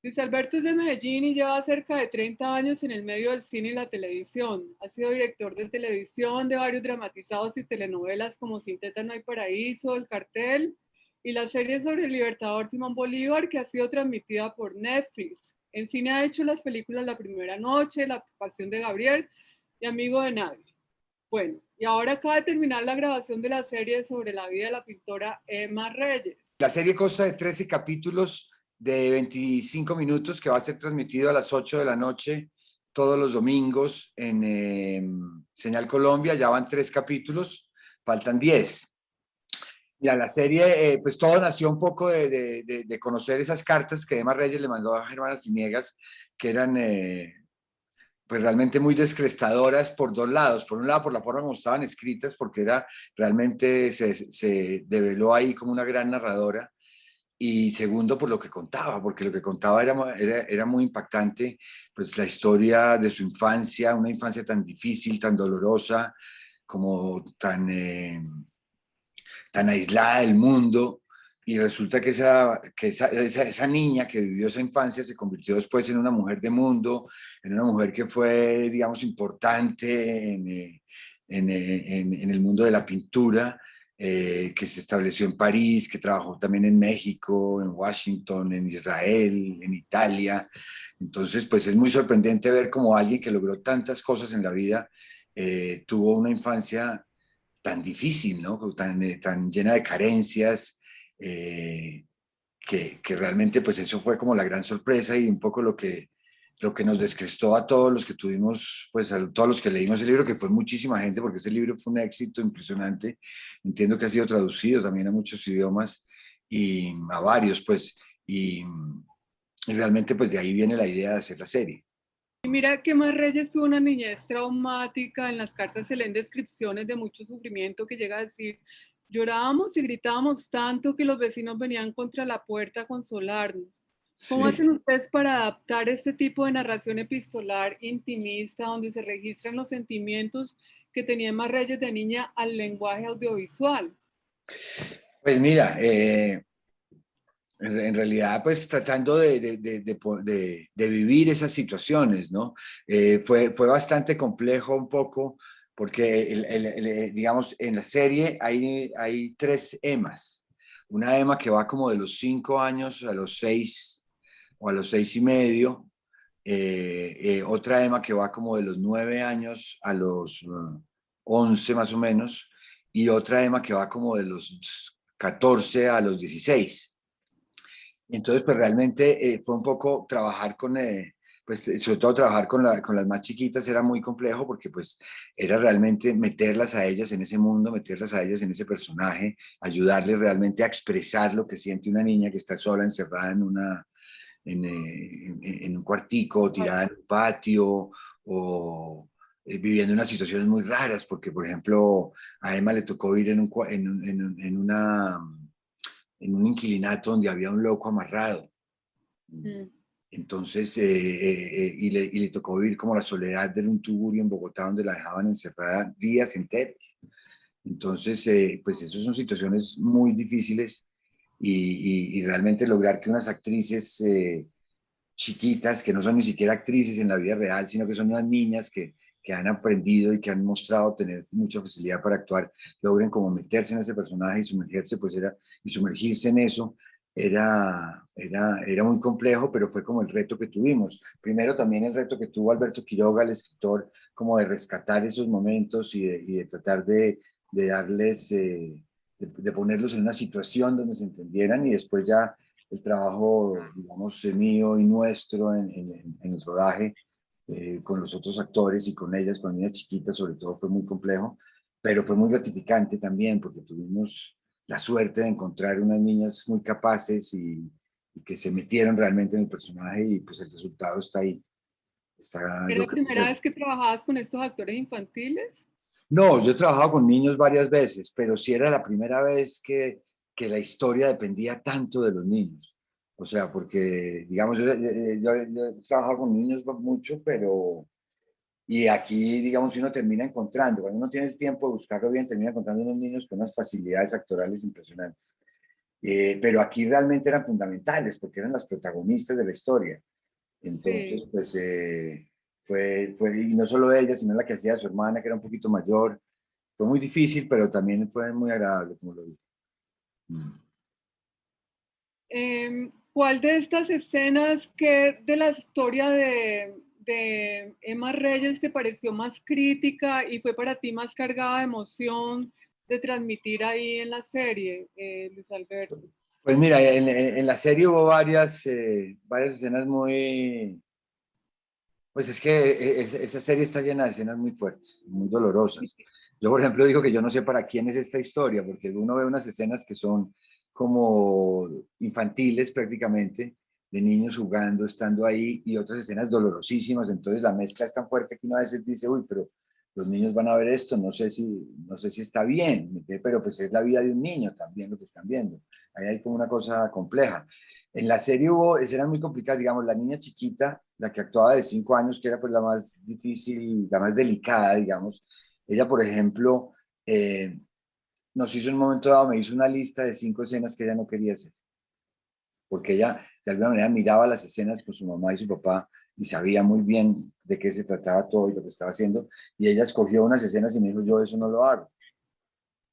Luis Alberto es de Medellín y lleva cerca de 30 años en el medio del cine y la televisión. Ha sido director de televisión de varios dramatizados y telenovelas como Sin Teta No Hay Paraíso, El Cartel y la serie sobre el libertador Simón Bolívar, que ha sido transmitida por Netflix. En cine ha hecho las películas La Primera Noche, La Pasión de Gabriel y Amigo de Nadie. Bueno, y ahora acaba de terminar la grabación de la serie sobre la vida de la pintora Emma Reyes. La serie consta de 13 capítulos de 25 minutos que va a ser transmitido a las 8 de la noche todos los domingos en Señal Colombia. Ya van 3 capítulos, faltan 10. Mira, la serie, pues todo nació un poco de conocer esas cartas que Emma Reyes le mandó a Germán Arciniegas, que eran pues realmente muy descrestadoras por dos lados. Por un lado, por la forma como estaban escritas, porque era realmente se develó ahí como una gran narradora. Y segundo, por lo que contaba, porque lo que contaba era muy impactante, pues la historia de su infancia, una infancia tan difícil, tan dolorosa, como tan aislada del mundo. Y resulta que esa niña que vivió esa infancia se convirtió después en una mujer de mundo, en una mujer que fue, digamos, importante en el mundo de la pintura, que se estableció en París, que trabajó también en México, en Washington, en Israel, en Italia. Entonces, pues es muy sorprendente ver cómo alguien que logró tantas cosas en la vida tuvo una infancia tan difícil, ¿no? Tan llena de carencias, eh, que realmente pues eso fue como la gran sorpresa y un poco lo que nos descrestó a todos los que tuvimos, pues a todos los que leímos el libro, que fue muchísima gente, porque ese libro fue un éxito impresionante. Entiendo que ha sido traducido también a muchos idiomas y a varios, pues, y realmente pues de ahí viene la idea de hacer la serie. Y mira que Emma Reyes tuvo una niñez traumática. En las cartas se leen descripciones de mucho sufrimiento, que llega a decir: llorábamos y gritábamos tanto que los vecinos venían contra la puerta a consolarnos. ¿Cómo Sí. hacen ustedes para adaptar este tipo de narración epistolar intimista, donde se registran los sentimientos que tenía Emma Reyes de niña, al lenguaje audiovisual? Pues mira, en realidad, pues tratando de vivir esas situaciones, ¿no? Fue bastante complejo un poco, porque, digamos, en la serie hay tres Emmas. Una Emma que va como de los 5 años a los 6 o a los 6 y medio. Otra Emma que va como de los 9 años a los 11 más o menos. Y otra Emma que va como de los 14 a los 16. Entonces, pues realmente fue un poco trabajar pues sobre todo trabajar con las más chiquitas era muy complejo porque pues era realmente meterlas a ellas en ese mundo, meterlas a ellas en ese personaje, ayudarles realmente a expresar lo que siente una niña que está sola, encerrada en un cuartico, tirada en un patio o viviendo unas situaciones muy raras, porque por ejemplo a Emma le tocó vivir en un inquilinato donde había un loco amarrado. Mm. Entonces, y le tocó vivir como la soledad de un tugurio en Bogotá, donde la dejaban encerrada días enteros. Entonces, pues esas son situaciones muy difíciles y realmente lograr que unas actrices chiquitas, que no son ni siquiera actrices en la vida real, sino que son unas niñas que han aprendido y que han mostrado tener mucha facilidad para actuar, logren como meterse en ese personaje y sumergirse, y sumergirse en eso, era muy complejo, pero fue como el reto que tuvimos. Primero también el reto que tuvo Alberto Quiroga, el escritor, como de rescatar esos momentos y de tratar de darles, de ponerlos en una situación donde se entendieran y después ya el trabajo, digamos, mío y nuestro en el rodaje con los otros actores y con ellas, con niñas chiquitas, sobre todo fue muy complejo, pero fue muy gratificante también porque tuvimos la suerte de encontrar unas niñas muy capaces y que se metieron realmente en el personaje y pues el resultado está ahí. Está, ¿Era yo la creo que primera vez que trabajabas con estos actores infantiles? no, yo he trabajado con niños varias veces, pero sí era la primera vez que la historia dependía tanto de los niños. O sea, porque, digamos, yo he trabajado con niños mucho, pero, y aquí, digamos, uno termina encontrando, cuando uno tiene el tiempo de buscarlo bien, termina encontrando unos niños con unas facilidades actorales impresionantes. pero aquí realmente eran fundamentales porque eran las protagonistas de la historia. Entonces, Sí. pues y no solo ella, sino la que hacía su hermana, que era un poquito mayor. Fue muy difícil, pero también fue muy agradable, como lo digo. ¿Cuál de estas escenas que de la historia de Emma Reyes te pareció más crítica y fue para ti más cargada de emoción de transmitir ahí en la serie, Luis Alberto? Pues mira, en la serie hubo varias escenas muy, pues es que esa serie está llena de escenas muy fuertes, muy dolorosas. Yo, por ejemplo, digo que yo no sé para quién es esta historia, porque uno ve unas escenas que son como infantiles prácticamente, de niños jugando, estando ahí, y otras escenas dolorosísimas. Entonces la mezcla es tan fuerte que uno a veces dice, uy, pero los niños van a ver esto, no sé si está bien, pero pues es la vida de un niño también lo que están viendo. Ahí hay como una cosa compleja. En la serie hubo escenas muy complicadas, digamos, la niña chiquita, la que actuaba de 5 años, que era pues la más difícil, la más delicada, digamos. Ella, por ejemplo, nos hizo en un momento dado, me hizo una lista de 5 escenas que ella no quería hacer, porque ella de alguna manera miraba las escenas con su mamá y su papá y sabía muy bien de qué se trataba todo y lo que estaba haciendo, y ella escogió unas escenas y me dijo, yo eso no lo hago.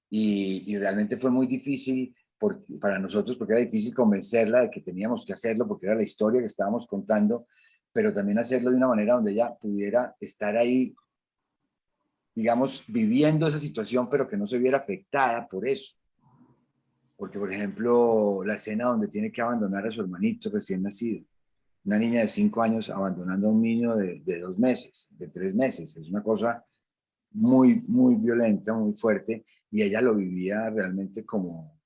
Y realmente fue muy difícil para nosotros, porque era difícil convencerla de que teníamos que hacerlo, porque era la historia que estábamos contando, pero también hacerlo de una manera donde ella pudiera estar ahí, digamos, viviendo esa situación, pero que no se viera afectada por eso. Porque, por ejemplo, la escena donde tiene que abandonar a su hermanito recién nacido, una niña de 5 años abandonando a un niño de 2 meses, de 3 meses, es una cosa muy, muy violenta, muy fuerte, y ella lo vivía realmente como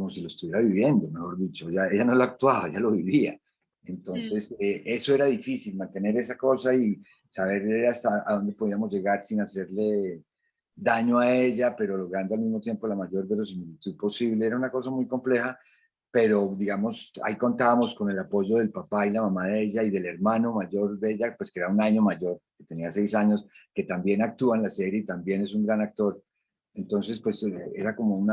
si lo estuviera viviendo, mejor dicho. Ella no lo actuaba, ella lo vivía. Mm. Entonces, eso era difícil, mantener esa cosa y saber hasta a dónde podíamos llegar sin hacerle daño a ella, pero logrando al mismo tiempo la mayor verosimilitud posible. Era una cosa muy compleja, pero digamos, ahí contábamos con el apoyo del papá y la mamá de ella y del hermano mayor de ella, pues que era un año mayor, que tenía 6 años, que también actúa en la serie y también es un gran actor. Entonces, pues era como un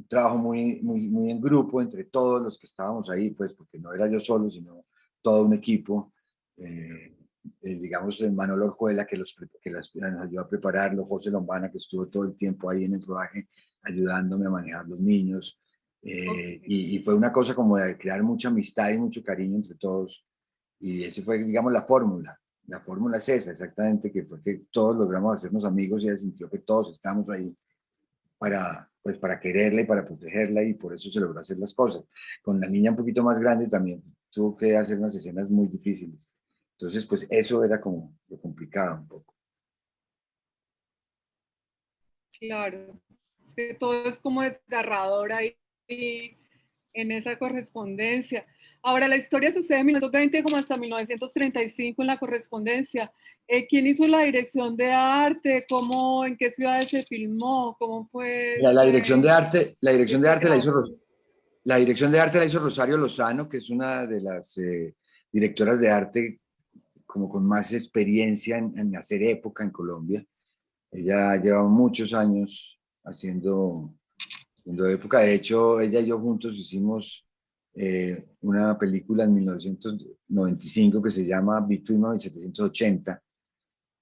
trabajo muy, muy, muy en grupo entre todos los que estábamos ahí, pues porque no era yo solo, sino todo un equipo. Eh, digamos, Manolo Orjuela, nos ayudó a prepararlo, José Lombana, que estuvo todo el tiempo ahí en el rodaje, ayudándome a manejar los niños. Ok. Y fue una cosa como de crear mucha amistad y mucho cariño entre todos. Y esa fue, digamos, la fórmula. La fórmula es esa, exactamente, que fue que todos logramos hacernos amigos y ella sintió que todos estábamos ahí pues, para quererla y para protegerla, y por eso se logró hacer las cosas. Con la niña un poquito más grande también tuvo que hacer unas escenas muy difíciles. Entonces, pues eso era como lo complicado un poco. Claro, es que todo es como desgarrador ahí en esa correspondencia. Ahora, la historia sucede en 1920 como hasta 1935 en la correspondencia. ¿Quién hizo la dirección de arte? ¿Cómo, en qué ciudades se filmó? ¿Cómo fue La dirección de arte, este trabajo? la dirección de arte la hizo Rosario Lozano, que es una de las directoras de arte como con más experiencia en hacer época en Colombia. Ella lleva muchos años haciendo época. De hecho, ella y yo juntos hicimos una película en 1995 que se llama Between 1780,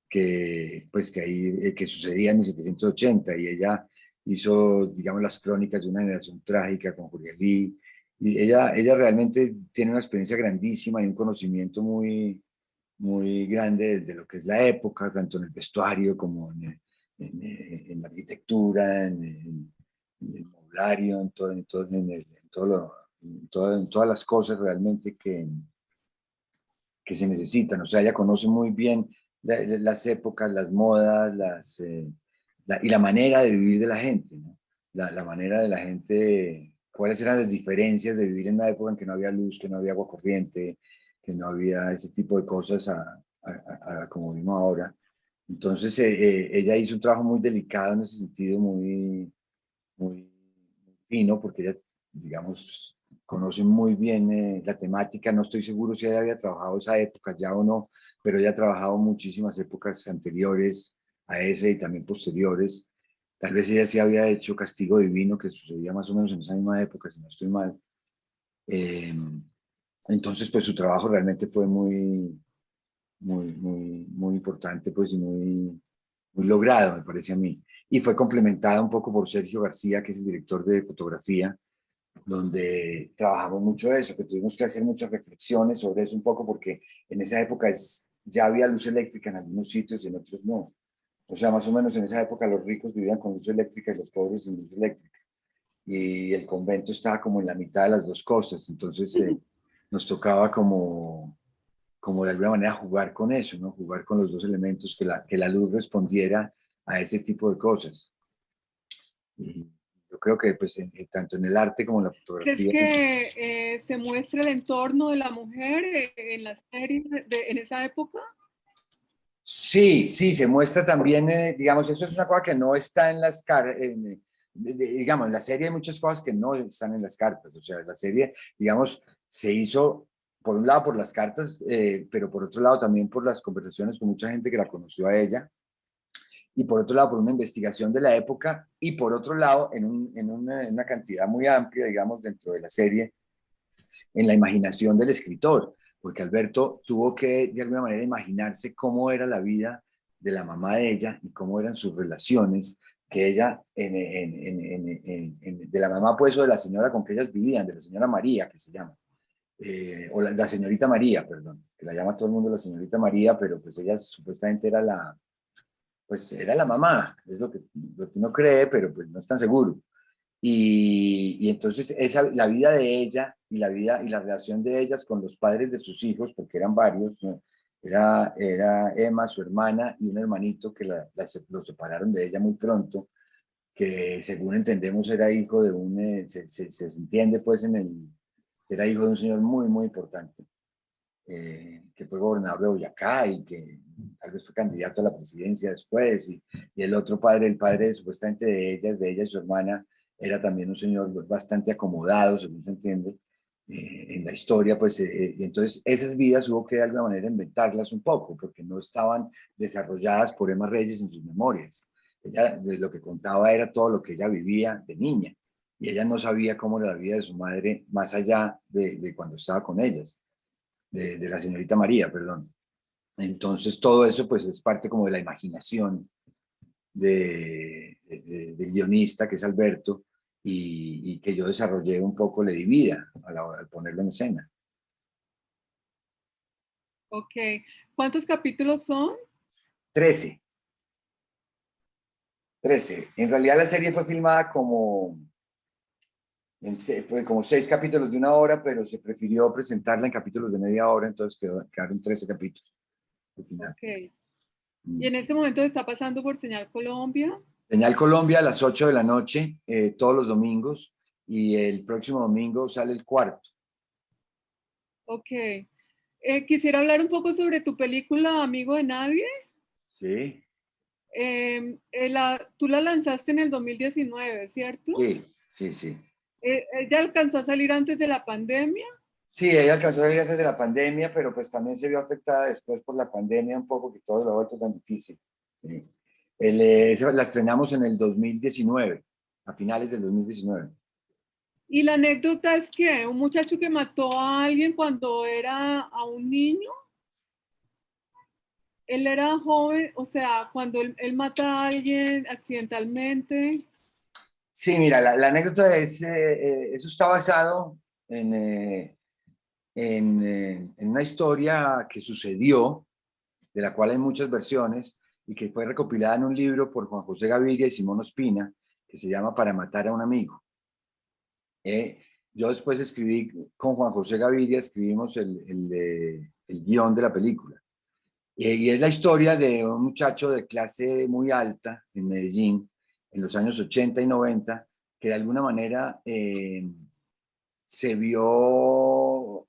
que sucedía en 1780, y ella hizo, digamos, las crónicas de una generación trágica con Jorge Lee, y ella realmente tiene una experiencia grandísima y un conocimiento muy, muy grande de lo que es la época, tanto en el vestuario como en la arquitectura, en el moblario, en todas las cosas realmente que se necesitan. O sea, ella conoce muy bien las épocas, las modas, y la manera de vivir de la gente, ¿no? La manera de la gente, cuáles eran las diferencias de vivir en una época en que no había luz, que no había agua corriente, que no había ese tipo de cosas como vimos ahora. Entonces, ella hizo un trabajo muy delicado en ese sentido, muy, muy fino, porque ella, digamos, conoce muy bien la temática. No estoy seguro si ella había trabajado esa época ya o no, pero ella ha trabajado muchísimas épocas anteriores a ese y también posteriores. Tal vez ella sí había hecho Castigo Divino, que sucedía más o menos en esa misma época, si no estoy mal. Eh, entonces, pues su trabajo realmente fue muy importante, pues, y muy logrado, me parece a mí. Y fue complementada un poco por Sergio García, que es el director de fotografía, donde trabajamos mucho eso, que tuvimos que hacer muchas reflexiones sobre eso un poco, porque en esa época ya había luz eléctrica en algunos sitios y en otros no. O sea, más o menos en esa época los ricos vivían con luz eléctrica y los pobres sin luz eléctrica. Y el convento estaba como en la mitad de las dos cosas, entonces nos tocaba como de alguna manera jugar con eso, ¿no? Jugar con los dos elementos, que la luz respondiera a ese tipo de cosas. Y yo creo que pues tanto en el arte como en la ¿Crees fotografía. que se muestra el entorno de la mujer en la serie en esa época? Sí, sí, se muestra también, digamos, eso es una cosa que no está en las cartas, digamos, en la serie hay muchas cosas que no están en las cartas, o sea, la serie, digamos, se hizo por un lado por las cartas, pero por otro lado también por las conversaciones con mucha gente que la conoció a ella, y por otro lado por una investigación de la época, y por otro lado en una cantidad muy amplia, digamos, dentro de la serie, en la imaginación del escritor, porque Alberto tuvo que de alguna manera imaginarse cómo era la vida de la mamá de ella y cómo eran sus relaciones, que ella, de la mamá pues o de la señora con que ellas vivían, de la señora María, que se llama, o la señorita María, perdón, que la llama todo el mundo la señorita María, pero pues ella supuestamente era pues era la mamá, es lo que uno cree, pero pues no es tan seguro. Y entonces la vida de ella y la vida y la relación de ellas con los padres de sus hijos, porque eran varios, ¿no? Era Emma, su hermana, y un hermanito que lo separaron de ella muy pronto, que según entendemos era hijo de se entiende pues era hijo de un señor muy importante, que fue gobernador de Boyacá y que tal vez fue candidato a la presidencia después, y el otro padre, el padre supuestamente de ella y su hermana, era también un señor bastante acomodado, según se entiende, en la historia, pues, y entonces esas vidas hubo que de alguna manera inventarlas un poco, porque no estaban desarrolladas por Emma Reyes en sus memorias. Ella lo que contaba era todo lo que ella vivía de niña, y ella no sabía cómo era la vida de su madre más allá de cuando estaba con ellas de la señorita María, perdón. Entonces todo eso pues es parte como de la imaginación del guionista, que es Alberto, y que yo desarrollé un poco, le di vida al ponerlo en escena. Ok. ¿Cuántos capítulos son? 13. 13. En realidad la serie fue filmada como 6 capítulos de una hora, pero se prefirió presentarla en capítulos de media hora, entonces quedaron 13 capítulos al final. Ok. ¿Y en este momento está pasando por Señal Colombia? Señal Colombia a las 8 de la noche, todos los domingos, y el próximo domingo sale el cuarto. Ok. Quisiera hablar un poco sobre tu película Amigo de Nadie. Sí, Tú la lanzaste en el 2019, ¿cierto? sí. ¿Ella alcanzó a salir antes de la pandemia? Sí, ella alcanzó a salir antes de la pandemia, pero pues también se vio afectada después por la pandemia un poco, que todo lo ha vuelto tan difícil. Sí. La estrenamos en el 2019, a finales del 2019. Y la anécdota es que un muchacho que mató a alguien cuando era a un niño, él era joven, o sea, cuando él mata a alguien accidentalmente. Sí, mira, la anécdota es, eso está basado en, en una historia que sucedió, de la cual hay muchas versiones, y que fue recopilada en un libro por Juan José Gaviria y Simón Ospina, que se llama Para matar a un amigo. Yo después escribí con Juan José Gaviria, escribimos el guión de la película. Y es la historia de un muchacho de clase muy alta en Medellín, en los años 80 y 90, que de alguna manera se vio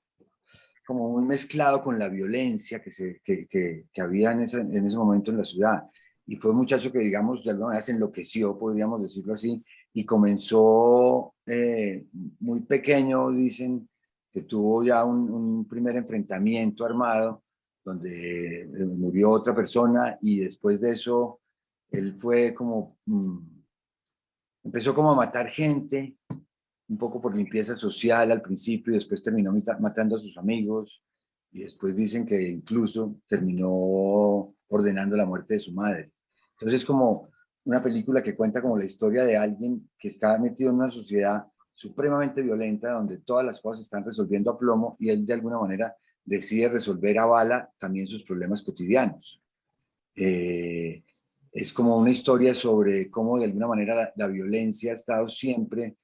como muy mezclado con la violencia que había en ese momento en la ciudad. Y fue un muchacho que, digamos, de alguna manera se enloqueció, podríamos decirlo así, y comenzó muy pequeño, dicen, que tuvo ya un primer enfrentamiento armado, donde murió otra persona, y después de eso, él fue como empezó como a matar gente, un poco por limpieza social al principio, y después terminó matando a sus amigos, y después dicen que incluso terminó ordenando la muerte de su madre. Entonces es como una película que cuenta como la historia de alguien que está metido en una sociedad supremamente violenta, donde todas las cosas se están resolviendo a plomo, y él de alguna manera decide resolver a bala también sus problemas cotidianos. Eh, es como una historia sobre cómo de alguna manera la violencia ha estado siempre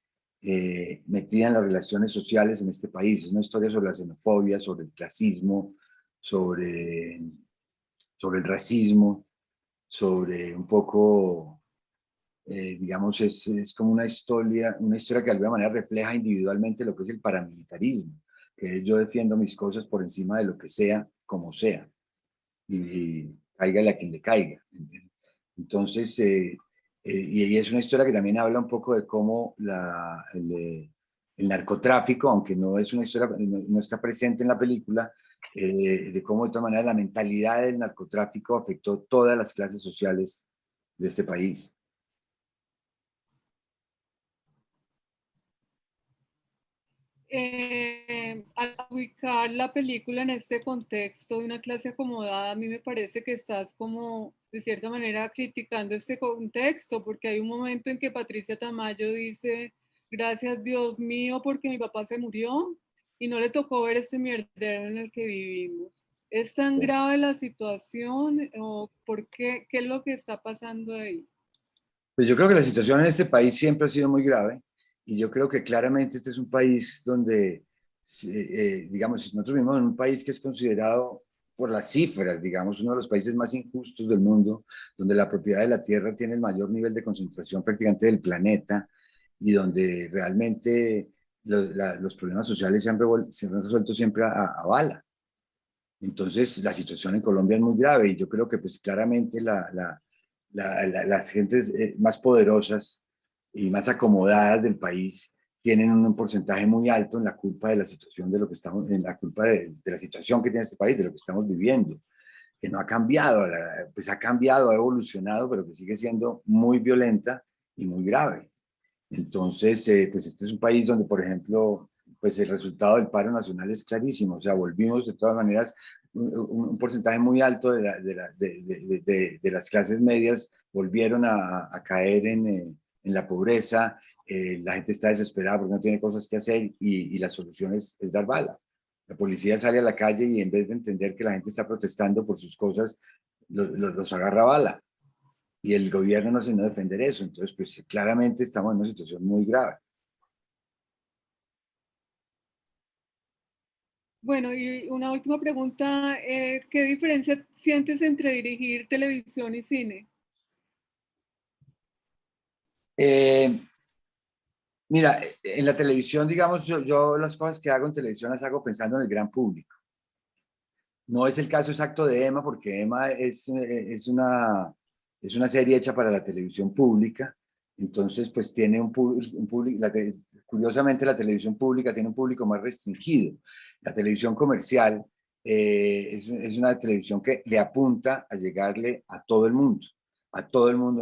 metida en las relaciones sociales en este país. Es una historia sobre la xenofobia, sobre el clasismo, sobre, sobre el racismo, sobre un poco, digamos, es como una historia que de alguna manera refleja individualmente lo que es el paramilitarismo, que es yo defiendo mis cosas por encima de lo que sea, como sea, y cáigale a quien le caiga. Entonces, y es una historia que también habla un poco de cómo el narcotráfico, aunque no es una historia, no está presente en la película, de cómo de todas maneras la mentalidad del narcotráfico afectó todas las clases sociales de este país. Al ubicar la película en este contexto de una clase acomodada, a mí me parece que estás como, de cierta manera, criticando este contexto, porque hay un momento en que Patricia Tamayo dice, gracias Dios mío, porque mi papá se murió y no le tocó ver ese mierdero en el que vivimos. ¿Es tan grave la situación o por qué? ¿Qué es lo que está pasando ahí? Pues yo creo que la situación en este país siempre ha sido muy grave, y yo creo que claramente este es un país donde, digamos, nosotros vivimos en un país que es considerado por las cifras, digamos, uno de los países más injustos del mundo, donde la propiedad de la tierra tiene el mayor nivel de concentración prácticamente del planeta, y donde realmente los problemas sociales se han resuelto siempre a bala. Entonces, la situación en Colombia es muy grave, y yo creo que pues claramente las gentes más poderosas y más acomodadas del país tienen un porcentaje muy alto en la culpa de la situación de lo que estamos, en la culpa de la situación que tiene este país, de lo que estamos viviendo, que no ha cambiado, pues ha cambiado, ha evolucionado, pero que sigue siendo muy violenta y muy grave. Entonces, pues este es un país donde, por ejemplo, pues el resultado del paro nacional es clarísimo. O sea, volvimos de todas maneras, un porcentaje muy alto de las clases medias volvieron a caer en la pobreza. La gente está desesperada porque no tiene cosas que hacer, y la solución es dar bala. La policía sale a la calle y en vez de entender que la gente está protestando por sus cosas, los agarra a bala, y el gobierno no se no defender eso. Entonces, pues claramente estamos en una situación muy grave. Bueno, y una última pregunta, ¿qué diferencia sientes entre dirigir televisión y cine? Eh, Mira, en la televisión, digamos, yo las cosas que hago en televisión las hago pensando en el gran público. No es el caso exacto de Emma, porque Emma es una serie hecha para la televisión pública. Entonces, pues tiene un público, curiosamente la televisión pública tiene un público más restringido. La televisión comercial es una televisión que le apunta a llegarle a todo el mundo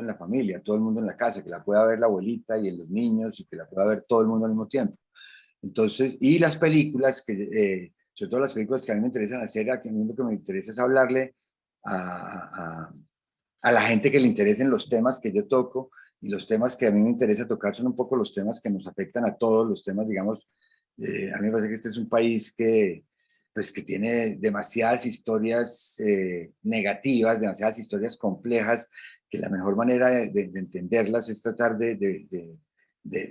en la familia, a todo el mundo en la casa, que la pueda ver la abuelita y los niños, y que la pueda ver todo el mundo al mismo tiempo. Entonces, y las películas, sobre todo las películas que a mí me interesan hacer, a mí lo que me interesa es hablarle a, a, a la gente que le interesen los temas que yo toco, y los temas que a mí me interesa tocar son un poco los temas que nos afectan a todos, los temas, digamos, a mí me parece que este es un país que, pues, que tiene demasiadas historias negativas, demasiadas historias complejas, que la mejor manera de entenderlas es tratar de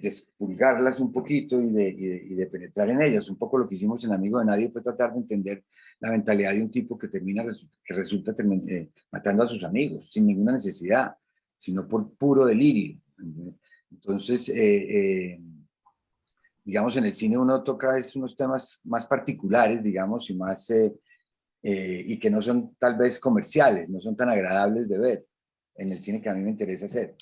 expurgarlas un poquito y de penetrar en ellas. Un poco lo que hicimos en Amigo de Nadie fue tratar de entender la mentalidad de un tipo que resulta matando a sus amigos sin ninguna necesidad, sino por puro delirio. Entonces, digamos, en el cine uno toca unos temas más particulares, digamos, y más, y que no son tal vez comerciales, no son tan agradables de ver en el cine que a mí me interesa hacer.